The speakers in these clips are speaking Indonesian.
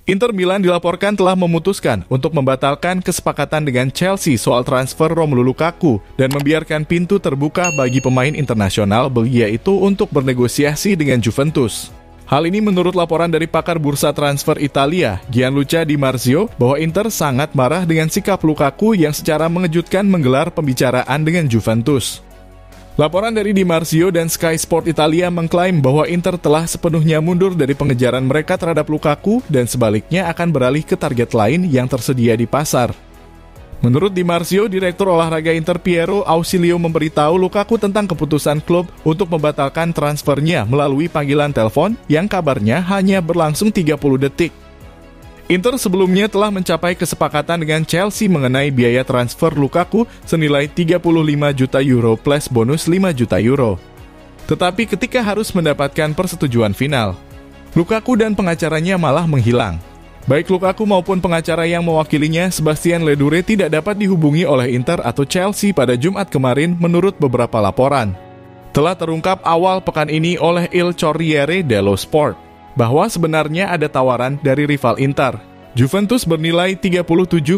Inter Milan dilaporkan telah memutuskan untuk membatalkan kesepakatan dengan Chelsea soal transfer Romelu Lukaku dan membiarkan pintu terbuka bagi pemain internasional Belgia itu untuk bernegosiasi dengan Juventus. Hal ini menurut laporan dari pakar bursa transfer Italia, Gianluca Di Marzio, bahwa Inter sangat marah dengan sikap Lukaku yang secara mengejutkan menggelar pembicaraan dengan Juventus. Laporan dari Di Marzio dan Sky Sport Italia mengklaim bahwa Inter telah sepenuhnya mundur dari pengejaran mereka terhadap Lukaku dan sebaliknya akan beralih ke target lain yang tersedia di pasar. Menurut Di Marzio, Direktur Olahraga Inter Piero Ausilio memberitahu Lukaku tentang keputusan klub untuk membatalkan transfernya melalui panggilan telepon yang kabarnya hanya berlangsung 30 detik. Inter sebelumnya telah mencapai kesepakatan dengan Chelsea mengenai biaya transfer Lukaku senilai 35 juta euro plus bonus 5 juta euro. Tetapi ketika harus mendapatkan persetujuan final, Lukaku dan pengacaranya malah menghilang. Baik Lukaku maupun pengacara yang mewakilinya, Sebastian Ledure, tidak dapat dihubungi oleh Inter atau Chelsea pada Jumat kemarin menurut beberapa laporan. Telah terungkap awal pekan ini oleh Il Corriere dello Sport bahwa sebenarnya ada tawaran dari rival Inter. Juventus bernilai 37,5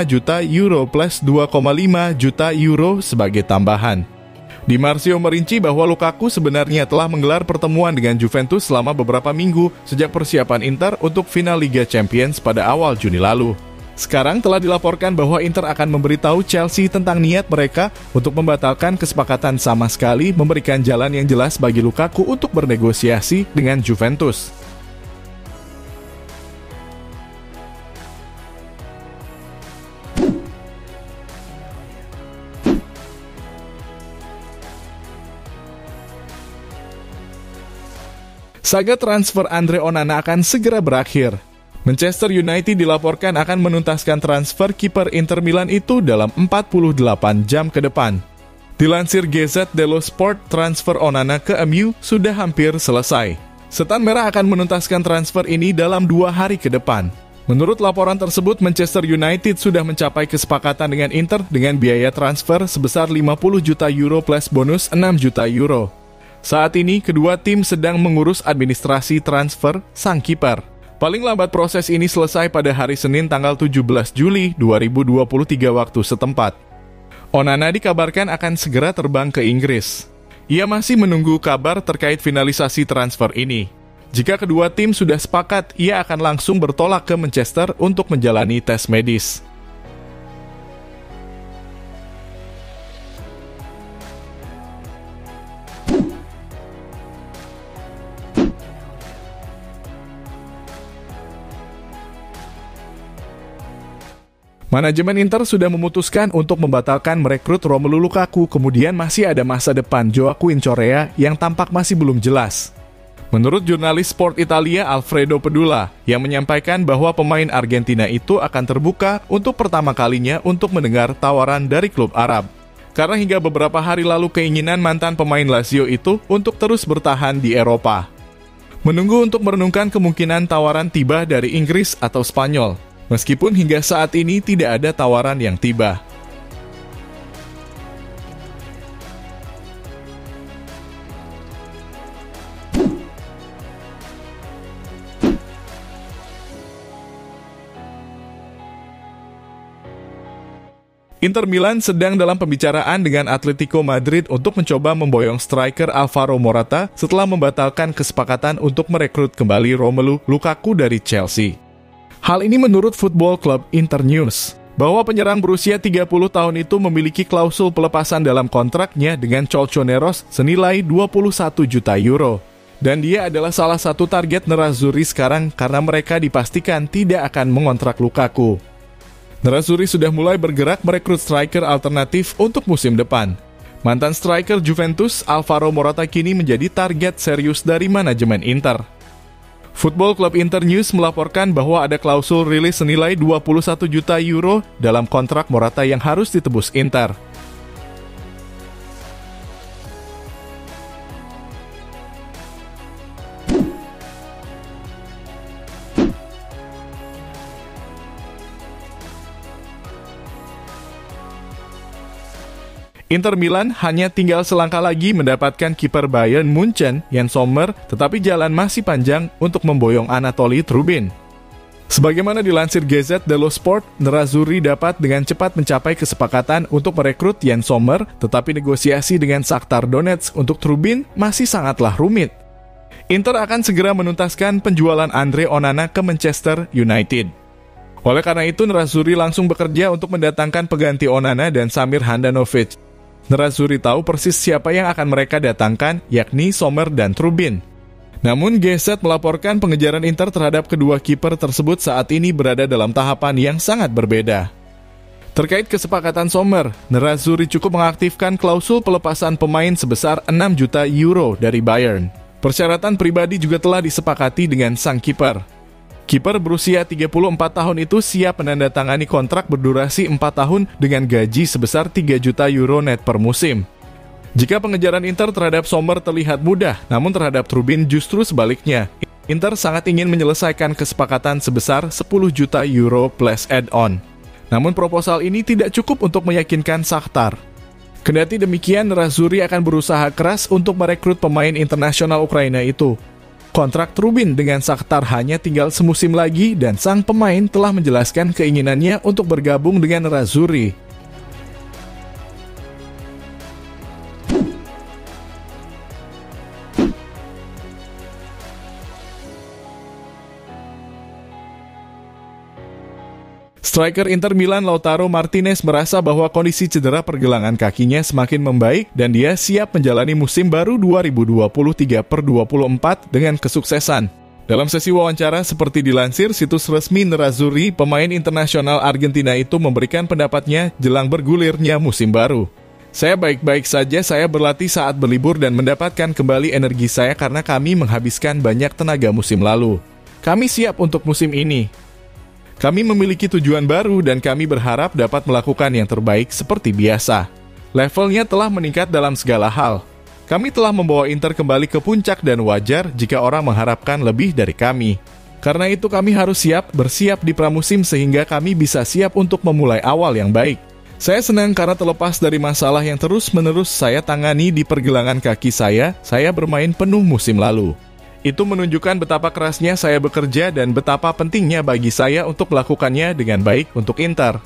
juta euro plus 2,5 juta euro sebagai tambahan. Di Marzio merinci bahwa Lukaku sebenarnya telah menggelar pertemuan dengan Juventus selama beberapa minggu sejak persiapan Inter untuk final Liga Champions pada awal Juni lalu. Sekarang telah dilaporkan bahwa Inter akan memberitahu Chelsea tentang niat mereka untuk membatalkan kesepakatan sama sekali memberikan jalan yang jelas bagi Lukaku untuk bernegosiasi dengan Juventus. Saga transfer Andre Onana akan segera berakhir. Manchester United dilaporkan akan menuntaskan transfer kiper Inter Milan itu dalam 48 jam ke depan. Dilansir GZ dello Sport, transfer Onana ke MU sudah hampir selesai. Setan Merah akan menuntaskan transfer ini dalam 2 hari ke depan. Menurut laporan tersebut, Manchester United sudah mencapai kesepakatan dengan Inter dengan biaya transfer sebesar 50 juta euro plus bonus 6 juta euro. Saat ini, kedua tim sedang mengurus administrasi transfer sang kiper. Paling lambat proses ini selesai pada hari Senin tanggal 17 Juli 2023 waktu setempat. Onana dikabarkan akan segera terbang ke Inggris. Ia masih menunggu kabar terkait finalisasi transfer ini. Jika kedua tim sudah sepakat, ia akan langsung bertolak ke Manchester untuk menjalani tes medis. Manajemen Inter sudah memutuskan untuk membatalkan merekrut Romelu Lukaku, kemudian masih ada masa depan Joaquin Correa yang tampak masih belum jelas. Menurut jurnalis Sport Italia Alfredo Pedula, yang menyampaikan bahwa pemain Argentina itu akan terbuka untuk pertama kalinya untuk mendengar tawaran dari klub Arab. Karena hingga beberapa hari lalu keinginan mantan pemain Lazio itu untuk terus bertahan di Eropa. Menunggu untuk merenungkan kemungkinan tawaran tiba dari Inggris atau Spanyol. Meskipun hingga saat ini tidak ada tawaran yang tiba. Inter Milan sedang dalam pembicaraan dengan Atletico Madrid untuk mencoba memboyong striker Alvaro Morata setelah membatalkan kesepakatan untuk merekrut kembali Romelu Lukaku dari Chelsea. Hal ini menurut Football Club Internews, bahwa penyerang berusia 30 tahun itu memiliki klausul pelepasan dalam kontraknya dengan Colchoneros senilai 21 juta euro. Dan dia adalah salah satu target Nerazzurri sekarang karena mereka dipastikan tidak akan mengontrak Lukaku. Nerazzurri sudah mulai bergerak merekrut striker alternatif untuk musim depan. Mantan striker Juventus Alvaro Morata kini menjadi target serius dari manajemen Inter. Football Club Internews melaporkan bahwa ada klausul rilis senilai 21 juta euro dalam kontrak Morata yang harus ditebus Inter. Inter Milan hanya tinggal selangkah lagi mendapatkan kiper Bayern Munchen, Yann Sommer, tetapi jalan masih panjang untuk memboyong Anatoli Trubin. Sebagaimana dilansir GZ Delo Sport, Nerazzurri dapat dengan cepat mencapai kesepakatan untuk merekrut Yann Sommer, tetapi negosiasi dengan Shakhtar Donetsk untuk Trubin masih sangatlah rumit. Inter akan segera menuntaskan penjualan Andre Onana ke Manchester United. Oleh karena itu, Nerazzurri langsung bekerja untuk mendatangkan pengganti Onana dan Samir Handanovic. Nerazzurri tahu persis siapa yang akan mereka datangkan, yakni Sommer dan Trubin. Namun GZ melaporkan pengejaran Inter terhadap kedua kiper tersebut saat ini berada dalam tahapan yang sangat berbeda. Terkait kesepakatan Sommer, Nerazzurri cukup mengaktifkan klausul pelepasan pemain sebesar 6 juta euro dari Bayern. Persyaratan pribadi juga telah disepakati dengan sang kiper. Kiper berusia 34 tahun itu siap menandatangani kontrak berdurasi 4 tahun dengan gaji sebesar 3 juta euro net per musim. Jika pengejaran Inter terhadap Sommer terlihat mudah, namun terhadap Trubin justru sebaliknya. Inter sangat ingin menyelesaikan kesepakatan sebesar 10 juta euro plus add-on. Namun proposal ini tidak cukup untuk meyakinkan Shakhtar. Kendati demikian, Nerazzurri akan berusaha keras untuk merekrut pemain internasional Ukraina itu. Kontrak Trubin dengan Shakhtar hanya tinggal semusim lagi dan sang pemain telah menjelaskan keinginannya untuk bergabung dengan Nerazzurri. Striker Inter Milan Lautaro Martinez merasa bahwa kondisi cedera pergelangan kakinya semakin membaik dan dia siap menjalani musim baru 2023/24 dengan kesuksesan. Dalam sesi wawancara seperti dilansir situs resmi Nerazzurri, pemain internasional Argentina itu memberikan pendapatnya jelang bergulirnya musim baru. Saya baik-baik saja, saya berlatih saat berlibur dan mendapatkan kembali energi saya karena kami menghabiskan banyak tenaga musim lalu. Kami siap untuk musim ini. Kami memiliki tujuan baru dan kami berharap dapat melakukan yang terbaik seperti biasa. Levelnya telah meningkat dalam segala hal. Kami telah membawa Inter kembali ke puncak dan wajar jika orang mengharapkan lebih dari kami. Karena itu kami harus bersiap di pramusim sehingga kami bisa siap untuk memulai awal yang baik. Saya senang karena terlepas dari masalah yang terus-menerus saya tangani di pergelangan kaki saya bermain penuh musim lalu. Itu menunjukkan betapa kerasnya saya bekerja dan betapa pentingnya bagi saya untuk melakukannya dengan baik untuk Inter.